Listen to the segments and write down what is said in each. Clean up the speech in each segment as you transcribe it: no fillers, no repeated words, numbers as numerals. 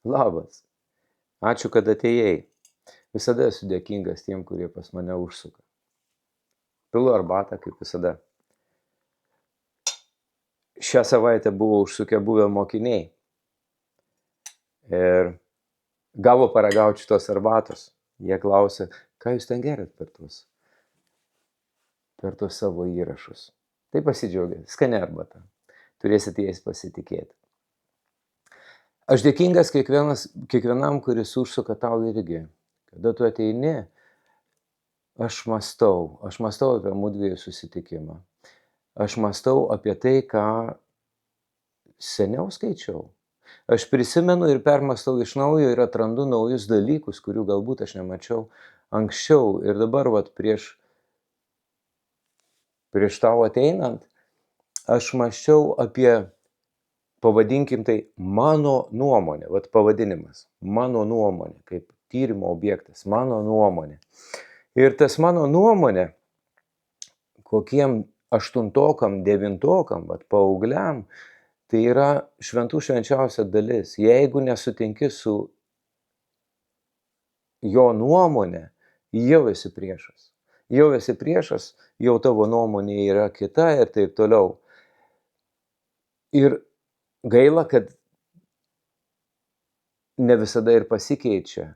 Labas. Ačiū, kad atėjai. Visada esu dėkingas tiem, kurie pas mane užsuka. Pilu arbatą, kaip visada. Šią savaitę buvo užsukę buvę mokiniai. Ir gavo paragauti šitos arbatos. Jie klausė, ką jūs ten gerat per tuos savo įrašus. Tai pasidžiaugia, skani arbata. Turėsite jais pasitikėti. Aš dėkingas kiekvienam, kuris užsuka tau irgi. Kada tu ateini, aš mąstau apie mūdviejų susitikimą. Aš mąstau apie tai, ką seniau skaičiau. Aš prisimenu ir permąstau iš naujo ir atrandu naujus dalykus, kurių galbūt aš nemačiau anksčiau. Ir dabar, prieš tau ateinant, aš mąsčiau apie, pavadinkim tai, mano nuomonė. Pavadinimas. Mano nuomonė, kaip tyrimo objektas. Mano nuomonė. Ir tas mano nuomonė, kokiem 8-okam, 9-okam, paaugliam, tai yra šventų švenčiausia dalis. Jeigu nesutinki su jo nuomonė, jau esi priešas. Jau tavo nuomonė yra kita ir taip toliau. Ir gaila, kad ne visada ir pasikeičia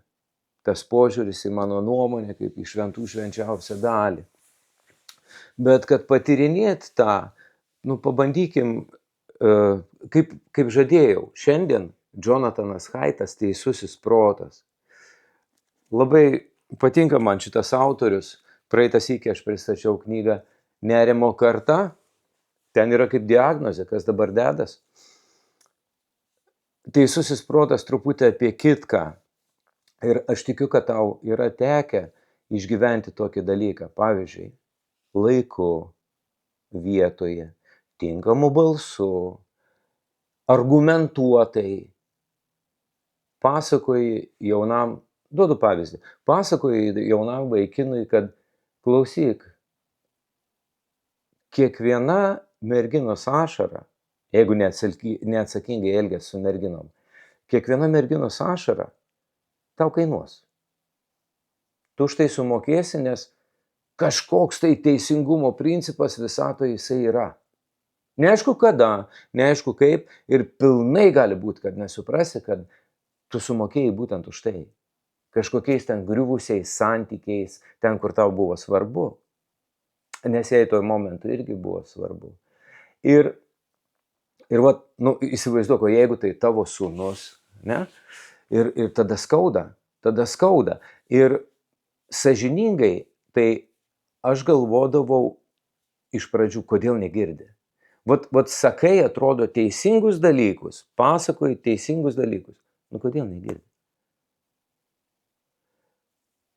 tas požiūris į mano nuomonę kaip į šventų švenčiausią dalį. Bet kad patyrinėt tą, pabandykim, kaip žadėjau, šiandien Jonathanas Haitas, Teisusis protas. Labai patinka man šitas autorius. Praeitą sykį aš pristačiau knygą Nerimo karta. Ten yra kaip diagnozė, kas dabar dedas. Teisusis protas truputį apie kitką. Ir aš tikiu, kad tau yra tekę išgyventi tokį dalyką. Pavyzdžiui, laiku, vietoje, tinkamu balsu, argumentuotai. Duodu pavyzdį, pasakoji jaunam vaikinui, kad klausyk, kiekviena merginos ašara, jeigu neatsakingai elgiasi su merginom, kiekviena merginos ašara tau kainuos. Tu už tai sumokėsi, nes kažkoks tai teisingumo principas visatoje jisai yra. Neaišku kada, neaišku kaip, ir pilnai gali būti, kad nesuprasi, kad tu sumokėjai būtent už tai. Kažkokiais ten griuvusiais santykiais, ten, kur tau buvo svarbu. Nes jai tuo momentu irgi buvo svarbu. Ir įsivaizduok, jeigu tai tavo sūnus, ne? Ir tada skauda. Ir sąžiningai, tai aš galvodavau iš pradžių, kodėl negirdi. Sakai, atrodo, teisingus dalykus, pasakoji teisingus dalykus. Kodėl negirdi?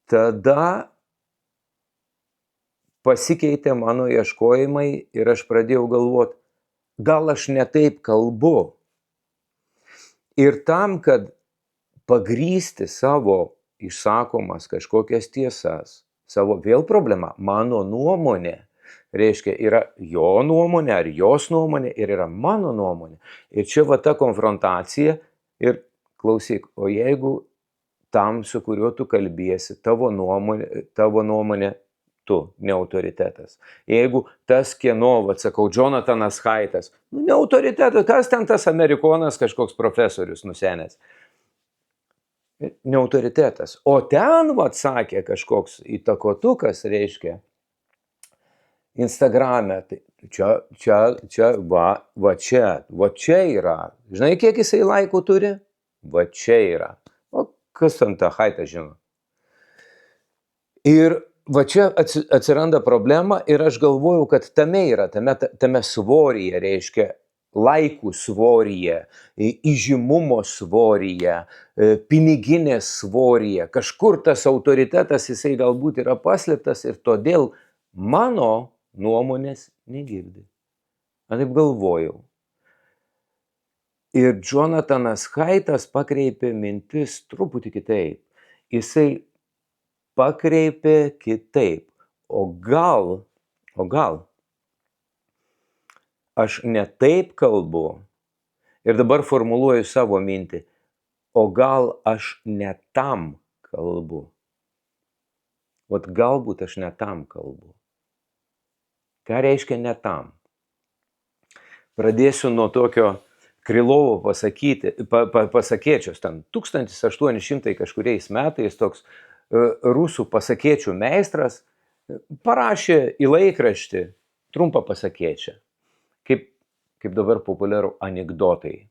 Tada pasikeitė mano ieškojimai ir aš pradėjau galvoti, gal aš ne taip kalbu. Ir tam, kad pagrįsti savo išsakomas kažkokias tiesas, savo vėl problema, mano nuomonė, reiškia, yra jo nuomonė ar jos nuomonė ir yra mano nuomonė. Ir čia ta konfrontacija ir klausyk, o jeigu tam, su kuriuo tu kalbiesi, tavo nuomonė, tu, ne autoritetas. Jeigu tas kieno, sakau, Jonathanas Haitas, ne autoritetas, kas ten tas amerikonas kažkoks profesorius nusenęs? Ne autoritetas. O ten, sakė kažkoks įtakotukas, reiškia, Instagrame, tai čia yra. Žinai, kiek jisai laikų turi? Čia yra. O kas ten tą Haitą žino? Ir čia atsiranda problema ir aš galvoju, kad tame yra, tame svoryje, reiškia, laikų svoryje, įžymumo svoryje, piniginės svoryje. Kažkur tas autoritetas, jisai galbūt yra paslėptas ir todėl mano nuomonės negirdi. Aš taip galvojau. Ir Jonathanas Haitas pakreipė mintis truputį kitaip. Jisai pakreipė kitaip. O gal aš ne taip kalbu ir dabar formuluoju savo mintį. o gal aš ne tam kalbu. Vat galbūt aš ne tam kalbu. Ką reiškia ne tam? Pradėsiu nuo tokio Krylovo pasakėčios, ten 1800 kažkuriais metais toks rusų pasakėčių meistras parašė į laikraštį trumpą pasakėčią, kaip dabar populiaru anekdotai.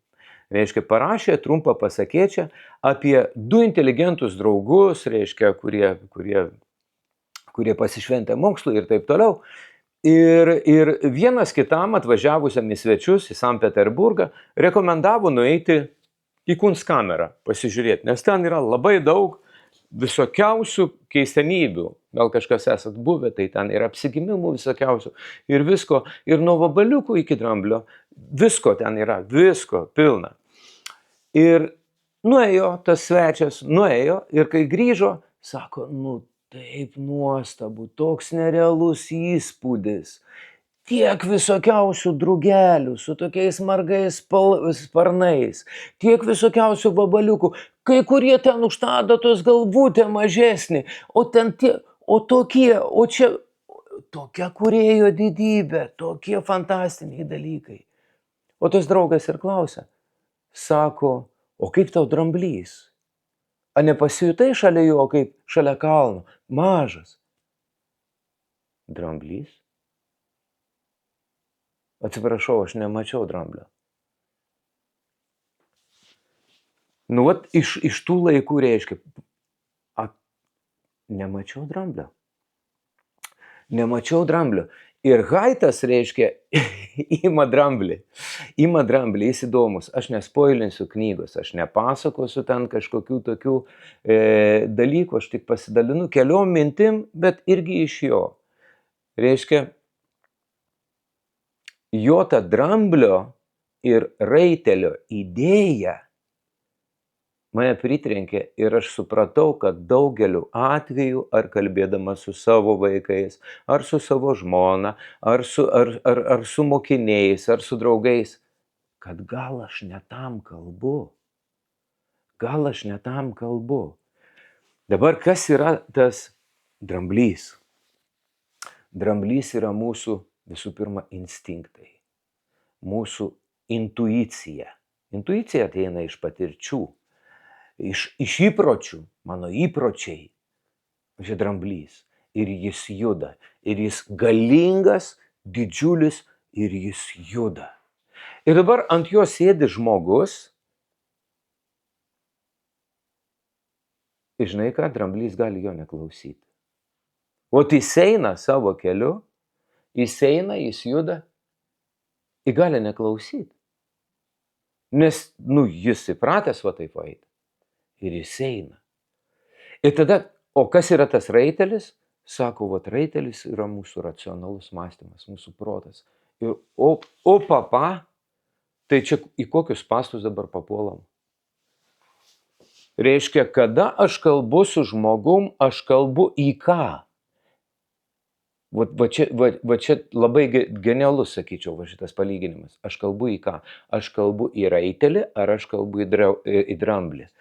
Reiškia, parašė trumpą pasakėčią apie du inteligentus draugus, reiškia, kurie pasišventė mokslui ir taip toliau. Ir vienas kitam atvažiavusiam į svečius į Sankt Peterburgą rekomendavo nueiti į Kunstkamerą pasižiūrėti, nes ten yra labai daug visokiausių keistenybių. Gal kažkas esat buvę, tai ten yra apsigimimų visokiausių ir visko, ir nuo vabaliukų iki dramblio, visko ten yra, visko pilna. Ir nuėjo tas svečias, ir kai grįžo, sako, taip nuostabu, toks nerealus įspūdis. Tiek visokiausių drugelių su tokiais margais sparnais, tiek visokiausių vabaliukų, kai kurie ten už tą adatos galvutę mažesnį, o čia tokia kūrėjo didybė, tokie fantastiniai dalykai. O tas draugas ir klausia, sako, o kaip tau dramblys? A nepasijutai šalia jo, kaip šalia kalno, mažas? Dramblys? Atsiprašau, aš nemačiau dramblio. Vat iš tų laikų reiškia, nemačiau dramblio. Nemačiau dramblio. Ir Haitas, reiškia, ima dramblį, jis įdomus. Aš nespoilinsiu knygos, aš nepasakosiu ten kažkokių tokių dalykų, aš tik pasidalinu keliom mintim, bet irgi iš jo. Reiškia, jo ta dramblio ir raitelio idėja mane pritrenkė ir aš supratau, kad daugeliu atveju, ar kalbėdamas su savo vaikais, ar su savo žmona, ar su mokiniais, ar su draugais, kad gal aš ne tam kalbu. Dabar kas yra tas dramblys? Dramblys yra mūsų visų pirma instinktai, mūsų intuicija. Intuicija ateina iš patirčių. Iš įpročių, mano įpročiai, čia dramblys, ir jis juda, ir jis galingas, didžiulis, ir jis juda. Ir dabar ant jo sėdi žmogus, ir žinai ką, dramblys gali jo neklausyti. O jis eina savo keliu, jis juda, ir gali neklausyti. Nes, jis įpratęs va taip eiti. Ir jis eina. Ir tada, o kas yra tas raitelis? Sako, raitelis yra mūsų racionalus mąstymas, mūsų protas. Ir, tai čia į kokius spąstus dabar papuolam? Reiškia, kada aš kalbu su žmogum, aš kalbu į ką? Va čia labai genialus, sakyčiau, šitas palyginimas. Aš kalbu į ką? Aš kalbu į raitelį, ar aš kalbu į dramblį?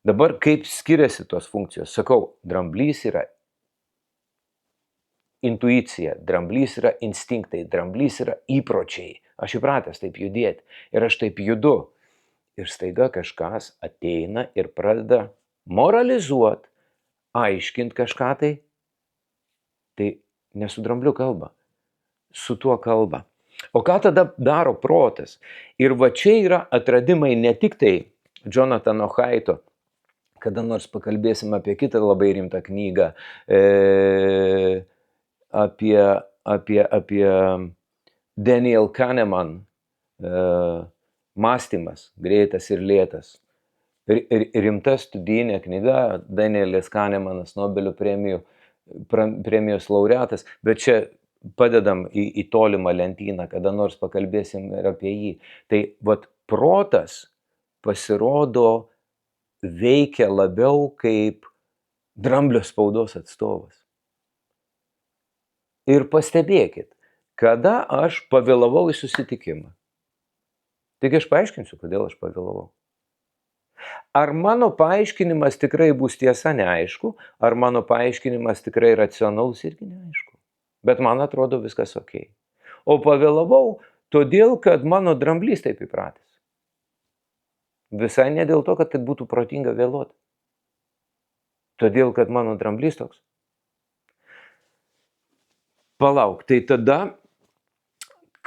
Dabar kaip skiriasi tos funkcijos? Sakau, dramblys yra intuicija, dramblys yra instinktai, dramblys yra įpročiai. Aš įpratęs taip judėti ir aš taip judu. Ir staiga kažkas ateina ir pradeda moralizuoti, aiškinti kažką tai. Tai ne su drambliu kalba, su tuo kalba. O ką tada daro protas? Ir va čia yra atradimai ne tik tai Jonathano Haito. Kada nors pakalbėsim apie kitą labai rimtą knygą, apie Daniel Kahneman mąstymas, greitas ir lėtas. Rimta studijinė knyga, Danielis Kahnemanas, Nobelio premijos laureatas, bet čia padedam į tolimą lentyną, kada nors pakalbėsim ir apie jį. Tai protas pasirodo veikia labiau kaip dramblio spaudos atstovas. Ir pastebėkit, kada aš pavėlavau į susitikimą. Taigi aš paaiškinsiu, kodėl aš pavėlavau. Ar mano paaiškinimas tikrai bus tiesa, neaišku, ar mano paaiškinimas tikrai racionalus, irgi neaišku. Bet man atrodo viskas ok. O pavėlavau todėl, kad mano dramblys taip įpratęs. Visai ne dėl to, kad tai būtų protinga vėluoti. Todėl, kad mano dramblys toks. Palauk, tai tada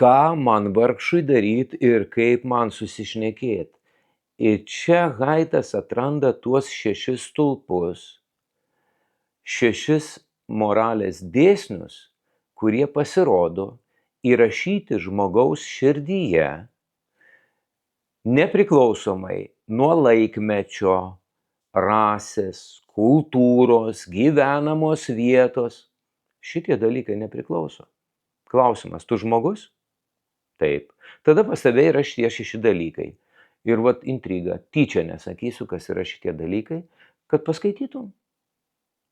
ką man vargšui daryti ir kaip man susišnekėti. Ir čia Haitas atranda tuos 6 stulpus, 6 moralės dėsnius, kurie pasirodo įrašyti žmogaus širdyje, nepriklausomai nuo laikmečio, rasės, kultūros, gyvenamos vietos. Šitie dalykai nepriklauso. Klausimas, tu žmogus? Taip. Tada pas tave yra šitie 6 dalykai. Ir vat intriga, tyčia nesakysiu, kas yra šitie dalykai, kad paskaitytum.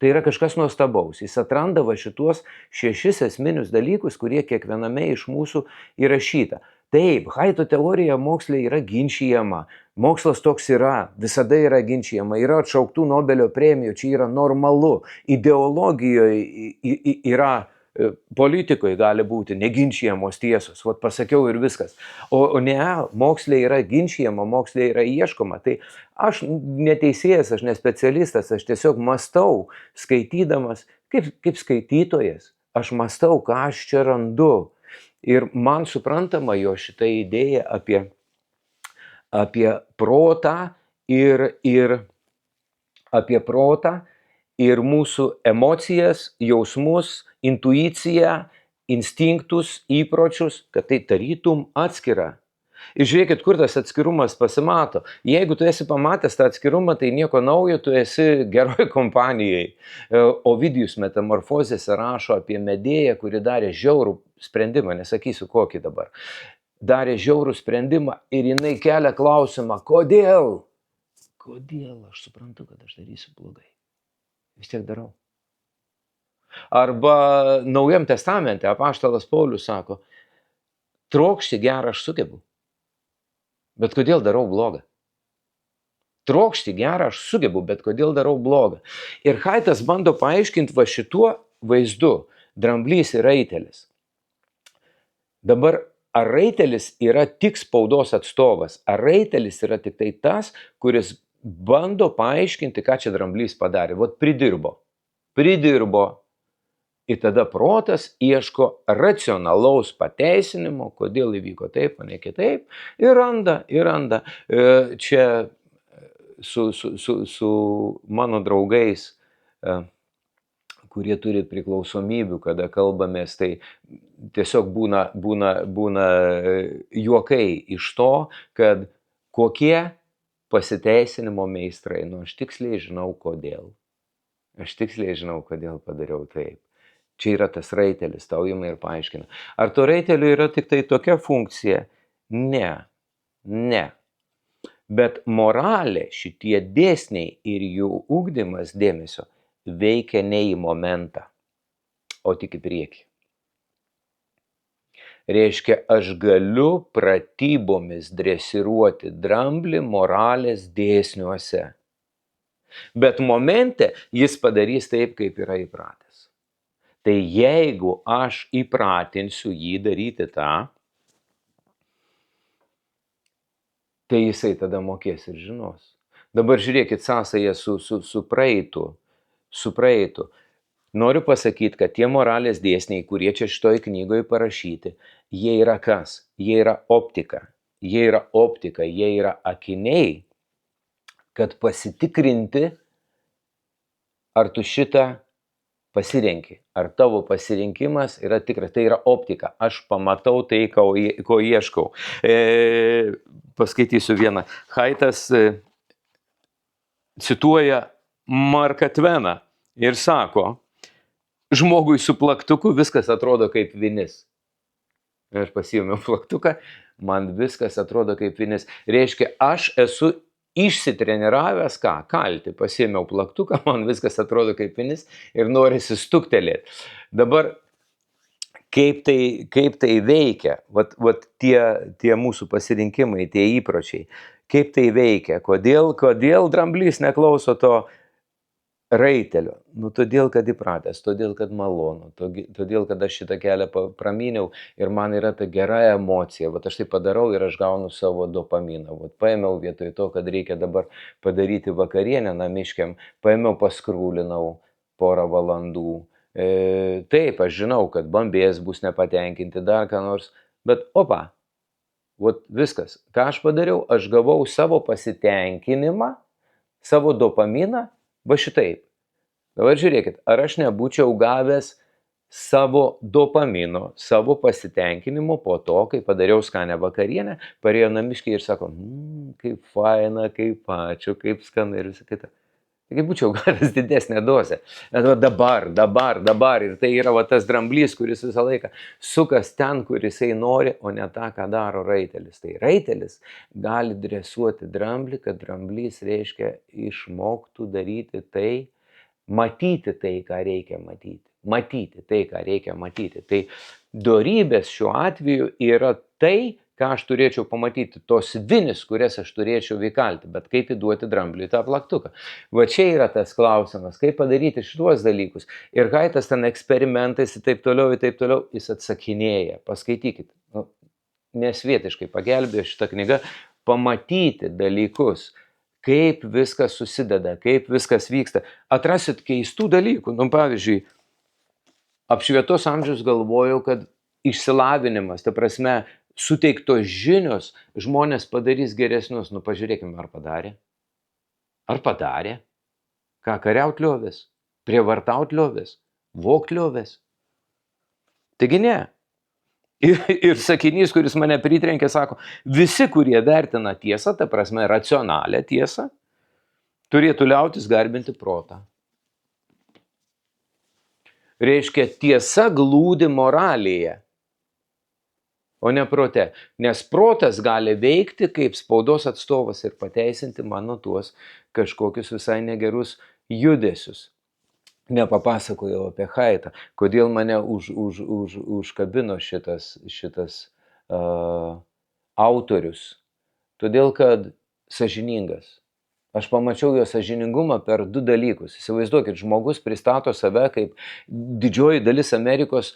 Tai yra kažkas nuostabaus. Jis atranda va šituos 6 esminius dalykus, kurie kiekviename iš mūsų įrašyta. Taip, Haito teorija moksle yra ginčijama. Mokslas toks yra, visada yra ginčijama. Yra atšauktų Nobelio premijų, čia yra normalu. Ideologijoje yra, politikoje gali būti neginčijamos tiesos. Vat pasakiau ir viskas. O ne, mokslė yra ginčijama, mokslė yra ieškoma. Tai aš neteisėjas, aš nespecialistas, aš tiesiog mąstau, skaitydamas, kaip skaitytojas. Aš mąstau, ką aš čia randu. Ir man suprantama jo šitą idėją apie protą ir mūsų emocijas, jausmus, intuiciją, instinktus, įpročius, kad tai tarytum atskira. Ir žiūrėkit, kur tas atskirumas pasimato. Jeigu tu esi pamatęs tą atskirumą, tai nieko naujo, tu esi geroj kompanijai. Ovidijus Metamorfozėse rašo apie Medėją, kuri darė žiaurų sprendimą, nesakysiu kokį dabar. Darė žiaurų sprendimą ir jinai kelia klausimą, kodėl? Kodėl aš suprantu, kad aš darysiu blogai? Vis tiek darau. Arba Naujam testamente apaštalas Paulius sako, trokšti gerą aš sugebu, bet kodėl darau blogą? Trokšti gerą aš sugebu, bet kodėl darau blogą? Ir Haitas bando paaiškinti va šituo vaizdu, dramblys ir raitelis. Dabar, ar raitelis yra tik spaudos atstovas, ar raitelis yra tik tai tas, kuris bando paaiškinti, ką čia dramblys padarė. Vat pridirbo. Ir tada protas ieško racionalaus pateisinimo, kodėl įvyko taip, o ne kitaip, ir randa. Čia su mano draugais, kurie turi priklausomybių, kada kalbamės, tai tiesiog būna juokai iš to, kad kokie pasiteisinimo meistrai, aš tiksliai žinau, kodėl. Aš tiksliai žinau, kodėl padariau taip. Čia yra tas raitelis, tau ima ir paaiškina. Ar to raitelio yra tik tai tokia funkcija? Ne. Bet moralė, šitie dėsniai ir jų ugdymas dėmesio veikia ne į momentą, o tik į priekį. Reiškia, aš galiu pratybomis dresiruoti dramblį moralės dėsniuose. Bet momente jis padarys taip, kaip yra įpratęs. Tai jeigu aš įpratinsiu jį daryti tą, tai jisai tada mokės ir žinos. Dabar žiūrėkit sąsąją su praeitu. Noriu pasakyti, kad tie moralės dėsniai, kurie čia šitoj knygoje parašyti, jie yra kas? Jie yra optika. Jie yra akiniai, kad pasitikrinti, ar tu šitą pasirenki. Ar tavo pasirinkimas yra tikras. Tai yra optika. Aš pamatau tai, ko ieškau. Paskaitysiu vieną. Haitas cituoja Marką Tveną ir sako, žmogui su plaktuku viskas atrodo kaip vinis. Aš pasiėmiau plaktuką, man viskas atrodo kaip vinis. Reiškia, aš esu išsitreniravęs kalti. Pasiėmiau plaktuką, man viskas atrodo kaip vinis ir norisi stuktelėti. Dabar, kaip tai veikia, vat tie mūsų pasirinkimai, tie įpročiai. kaip tai veikia, kodėl dramblys neklauso to raitelio. Nu, todėl, kad įpratęs, todėl, kad malonu, todėl, kad aš šitą kelią pramyniau ir man yra ta gera emocija. Vat aš tai padarau ir aš gaunu savo dopaminą. Vat paėmiau vietoj to, kad reikia dabar padaryti vakarienę namiškiam, paėmiau paskrūlinau porą valandų. Taip, aš žinau, kad bambės bus nepatenkinti, dar ką nors, bet opa, vat viskas. Ką aš padariau? Aš gavau savo pasitenkinimą, savo dopaminą, va šitaip. Dabar žiūrėkit, ar aš nebūčiau gavęs savo dopamino, savo pasitenkinimo po to, kai padariau skanią vakarienę, parėjo namiškiai ir sako, kaip faina, kaip ačiū, kaip skanu ir visą kitą. Taigi būčiau gavęs didesnę dozę. Dabar. Ir tai yra va, tas dramblys, kuris visą laiką sukas ten, kur jisai nori, o ne tą, ką daro raitelis. Tai raitelis gali dresuoti dramblį, kad dramblys reiškia išmoktų daryti tai, matyti tai, ką reikia matyti. Matyti tai, ką reikia matyti. Tai dorybės šiuo atveju yra tai, ką aš turėčiau pamatyti, tos vinis, kurias aš turėčiau įkalti, bet kaip įduoti drambliui tą plaktuką. Va čia yra tas klausimas, kaip padaryti šituos dalykus. Ir Haitas ten eksperimentais ir taip toliau, jis atsakinėja. Paskaitykit, nesvietiškai pagelbėjo šitą knygą, pamatyti dalykus, kaip viskas susideda, kaip viskas vyksta. Atrasit keistų dalykų. Pavyzdžiui, apšvietos amžius galvojau, kad išsilavinimas, ta prasme, suteiktos žinios žmonės padarys geresnius. Pažiūrėkime, ar padarė. Ar padarė? Ką, kariaut liovės? Prievartaut liovės? Vokt liovės? Taigi ne. Ir sakinys, kuris mane pritrenkė, sako, visi, kurie vertina tiesą, ta prasme, racionalią tiesą, turėtų liautis garbinti protą. Reiškia, tiesa glūdi moralėje, o ne prote. Nes protas gali veikti kaip spaudos atstovas ir pateisinti mano tuos kažkokius visai negerus judesius. Nepapasakojau apie Haitą, kodėl mane užkabino šitas autorius. Todėl, kad sąžiningas. Aš pamačiau jo sąžiningumą per du dalykus. Įsivaizduokit, žmogus pristato save kaip didžioji dalis Amerikos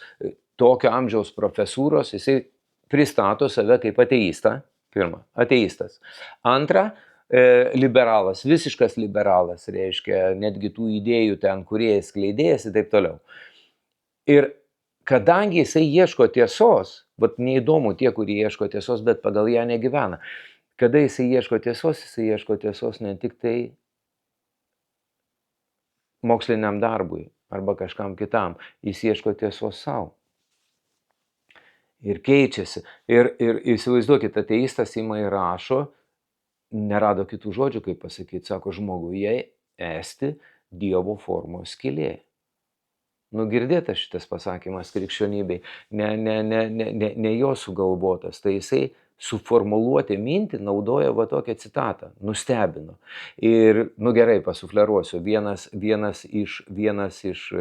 tokio amžiaus profesūros, jisai pristato save kaip ateistą. Pirma, ateistas. Antra, liberalas, visiškas liberalas, reiškia netgi tų idėjų ten, kurie skleidėjas ir taip toliau. Ir kadangi jisai ieško tiesos, vat neįdomu tie, kurie ieško tiesos, bet pagal ją negyvena. Kada jisai ieško tiesos ne tik tai moksliniam darbui arba kažkam kitam, jis ieško tiesos savo. Ir keičiasi. Ir įsivaizduokit, ateistas ima ir rašo, nerado kitų žodžių, kaip pasakyti, sako, žmoguje esti Dievo formos skylė. Girdėtas šitas pasakymas krikščionybei, ne jo sugalvotas, tai jisai suformuluoti mintį naudoja va tokią citatą, nustebino. Ir, gerai, pasufleruosiu, vienas iš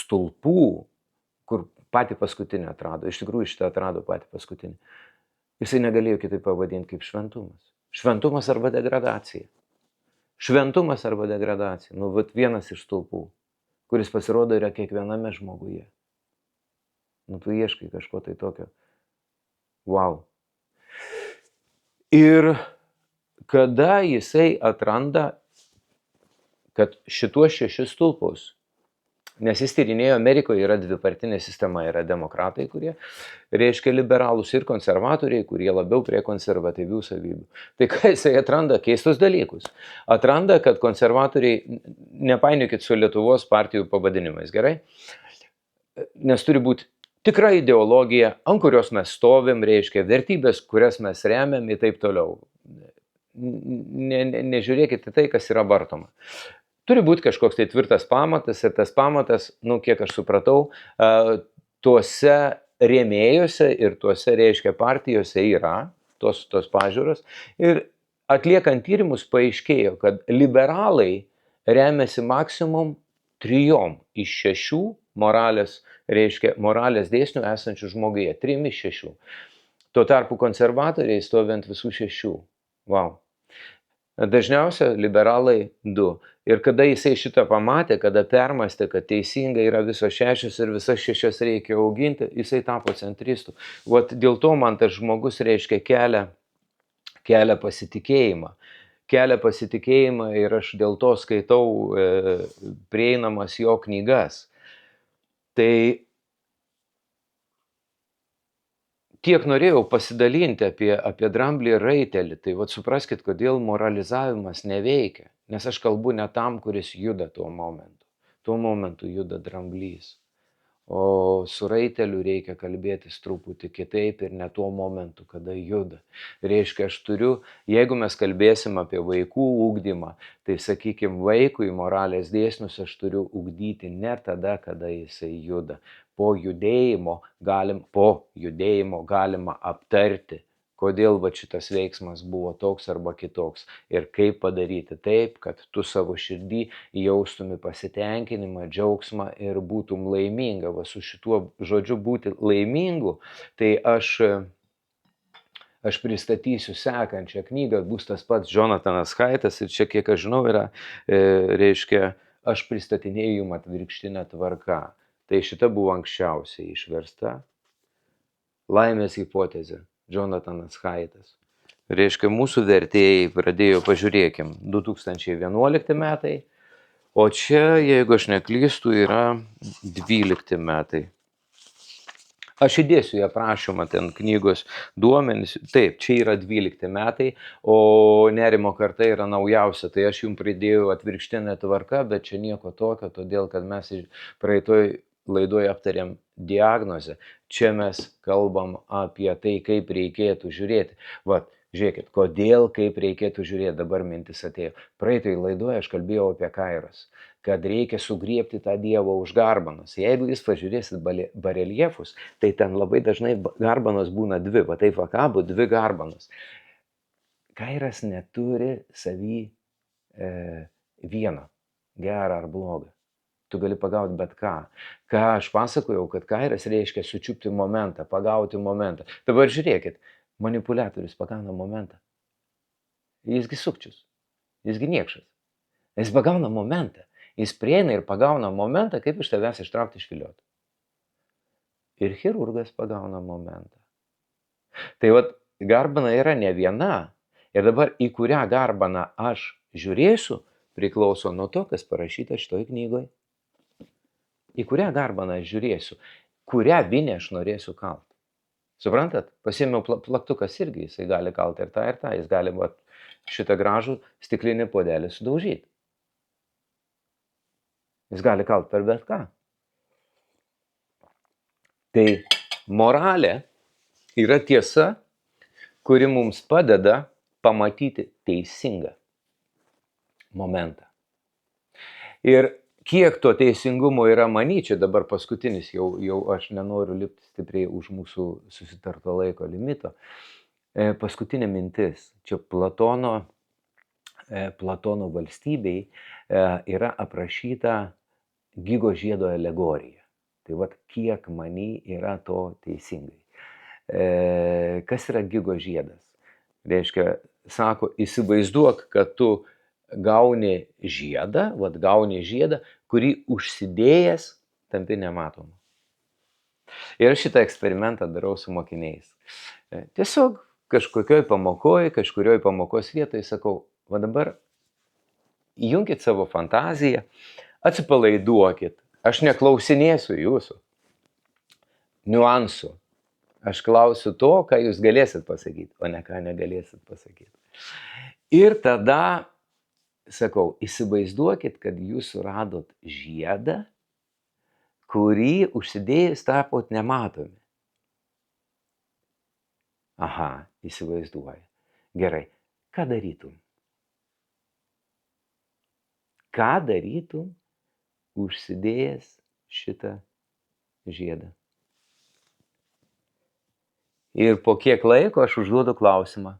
stulpų, kur patį paskutinį atrado, iš tikrųjų šitą atrado patį paskutinį, jisai negalėjo kitaip pavadinti kaip šventumas. Šventumas arba degradacija. Šventumas arba degradacija. Vat vienas iš stulpų, kuris pasirodo yra kiekviename žmoguje. Tu ieškai kažko tai tokio. Wow. Ir kada jisai atranda, kad šituos 6 stulpus, nes jis tyrinėjo Amerikoje, yra dvipartinė sistema, yra demokratai, kurie reiškia liberalus, ir konservatoriai, kurie labiau prie konservatyvių savybių. Tai ką jisai atranda? Keistus dalykus. Atranda, kad konservatoriai, nepainiokit su Lietuvos partijų pavadinimais, gerai? Nes turi būti tikra ideologija, ant kurios mes stovim, reiškia vertybės, kurias mes remiam ir taip toliau. Nežiūrėkit į tai, kas yra vartoma. Turi būti kažkoks tai tvirtas pamatas ir tas pamatas, kiek aš supratau, tuose rėmėjuose ir tuose, reiškia, partijose yra tos pažiūros. Ir atliekant tyrimus paaiškėjo, kad liberalai remiasi maksimum 3 iš 6 moralės, reiškia, moralės dėsnių esančių žmoguje. 3 iš 6. Tuo tarpu konservatoriai stovi ant visų 6. Wow. Dažniausia liberalai 2. Ir kada jisai šitą pamatė, kada permastė, kad teisingai yra visos 6 ir visas 6 reikia auginti, jisai tapo centristu. Vat dėl to man tas žmogus reiškia kelia pasitikėjimą. Kelia pasitikėjimą ir aš dėl to skaitau prieinamas jo knygas. Tai tiek norėjau pasidalinti apie Dramblį ir Raitelį. Tai vat supraskit, kodėl moralizavimas neveikia. Nes aš kalbu ne tam, kuris juda tuo momentu. Tuo momentu juda Dramblys. O su Raiteliu reikia kalbėtis truputį kitaip ir ne tuo momentu, kada juda. Reiškia, aš turiu, jeigu mes kalbėsim apie vaikų ugdymą, tai sakykime, vaikui moralės dėsnius aš turiu ugdyti ne tada, kada jisai juda. Po judėjimo galima aptarti, kodėl va šitas veiksmas buvo toks arba kitoks ir kaip padaryti taip, kad tu savo širdį jaustumi pasitenkinimą, džiaugsmą ir būtum laiminga. Va su šituo žodžiu būti laimingu, tai aš pristatysiu sekančią knygą, bus tas pats Jonathanas Haitas ir čia, kiek aš žinau, yra, reiškia, aš pristatinėjau jums atvirkštinę tvarką. Tai šita buvo anksčiausiai išversta. Laimės hipotezė, Jonathanas Haitas. Reiškia, mūsų vertėjai pradėjo, pažiūrėkim, 2011 metai, o čia, jeigu aš neklystu, yra 12 metai. Aš įdėsiu į aprašymą ten knygos duomenys. Taip, čia yra 12 metai, o Nerimo karta yra naujausia. Tai aš jums pridėjau atvirkštinę tvarką, bet čia nieko tokio, todėl kad mes praeitoj laidoje aptarėm diagnozę. Čia mes kalbam apie tai, kaip reikėtų žiūrėti. Vat, žiūrėkit, kodėl, kaip reikėtų žiūrėti, dabar mintis atėjo. Praeitoj laidoje aš kalbėjau apie kairas, kad reikia sugriebti tą Dievą už garbanos. Jeigu jūs pažiūrėsit bareljefus, tai ten labai dažnai garbanos būna dvi, va taip va kabo, dvi garbanos. Kairas neturi savy vieno, gerą ar blogą. Tu gali pagauti bet ką. Ką aš pasakojau, kad kairas reiškia sučiupti momentą, pagauti momentą. Dabar žiūrėkit, manipuliatorius pagauna momentą. Jisgi sukčius, jisgi niekšas. Jis pagauna momentą. Jis prieina ir pagauna momentą, kaip iš tavęs ištraukti išvilioti. Ir chirurgas pagauna momentą. Tai vat, garbana yra ne viena. Ir dabar į kurią garbaną aš žiūrėsiu, priklauso nuo to, kas parašyta šitoj knygoje. Į kurią garbaną aš žiūrėsiu, kurią vinę aš norėsiu kalt. Suprantat? Pasiėmiau plaktukas irgi, jisai gali kalt ir tą, jis gali šitą gražų stiklinį puodelį sudaužyti. Jis gali kalt per bet ką. Tai moralė yra tiesa, kuri mums padeda pamatyti teisingą momentą. Ir kiek to teisingumo yra many, čia dabar paskutinis, jau aš nenoriu lipti stipriai už mūsų susitarto laiko limito. Paskutinė mintis, čia Platono valstybei yra aprašyta Gigo žiedo alegorija. Tai vat kiek many yra to teisingai. Kas yra Gigo žiedas? Reiškia, sako, įsivaizduok, kad tu gauni žiedą, kurį užsidėjęs tampi nematomu. Ir šitą eksperimentą darau su mokiniais. Tiesiog kažkurioj pamokos vietoje sakau, va dabar įjunkit savo fantaziją, atsipalaiduokit, aš neklausinėsiu jūsų niuansų. Aš klausiu to, ką jūs galėsit pasakyti, o ne ką negalėsit pasakyti. Ir tada sakau, įsivaizduokit, kad jūs suradot žiedą, kurį užsidėjus tapot nematomi. Aha, įsivaizduoju. Gerai, ką darytum? Ką darytum užsidėjęs šitą žiedą? Ir po kiek laiko aš užduodu klausimą.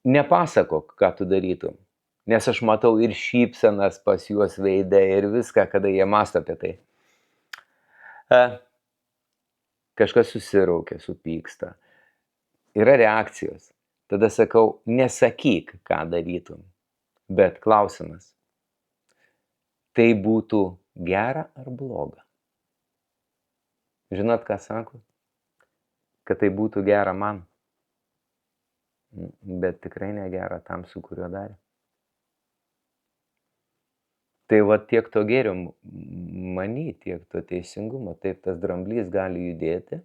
Nepasakok, ką tu darytum, nes aš matau ir šypsenas pas juos veide ir viską, kada jie mąsto apie tai. Kažkas susiraukia, supyksta. Yra reakcijos. Tada sakau, nesakyk, ką darytum. Bet klausimas, tai būtų gera ar bloga? Žinot, ką sako? Kad tai būtų gera man, bet tikrai negera tam, su kuriuo darė. Tai va tiek to gėrio many, tiek to teisingumo, taip tas dramblys gali judėti,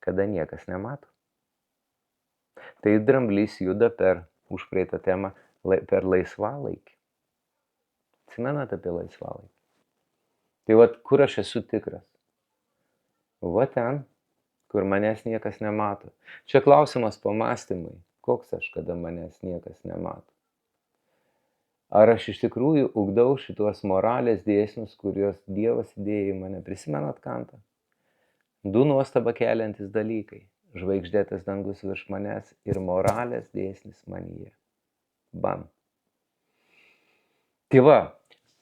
kada niekas nemato. Tai dramblys juda per užpraeitą temą, per laisvalaikį. Atsimenat apie laisvalaikį? Tai va, kur aš esu tikras? Va ten, kur manęs niekas nemato. Čia klausimas pamąstymui, koks aš, kada manęs niekas nemato. Ar aš iš tikrųjų ugdau šitos moralės dėsnius, kuriuos Dievas įdėjo į mane? Prisimenat Kantą? 2 nuostabą keliantis dalykai. Žvaigždėtas dangus virš manęs ir moralės dėsnis manyje. Bam. Tai va,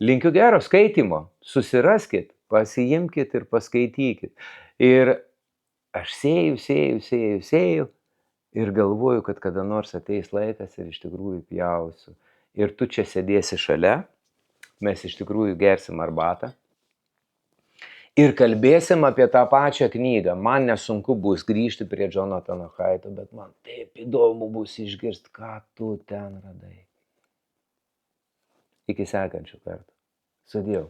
linkiu gero skaitymo. Susiraskit, pasiimkit ir paskaitykit. Ir aš sėju ir galvoju, kad kada nors ateis laikas ir iš tikrųjų pjausiu. Ir tu čia sėdėsi šalia, mes iš tikrųjų gersim arbatą ir kalbėsim apie tą pačią knygą. Man nesunku bus grįžti prie Jonathano Haito, bet man taip įdomu bus išgirsti, ką tu ten radai. Iki sekančių kartų. Sudiev.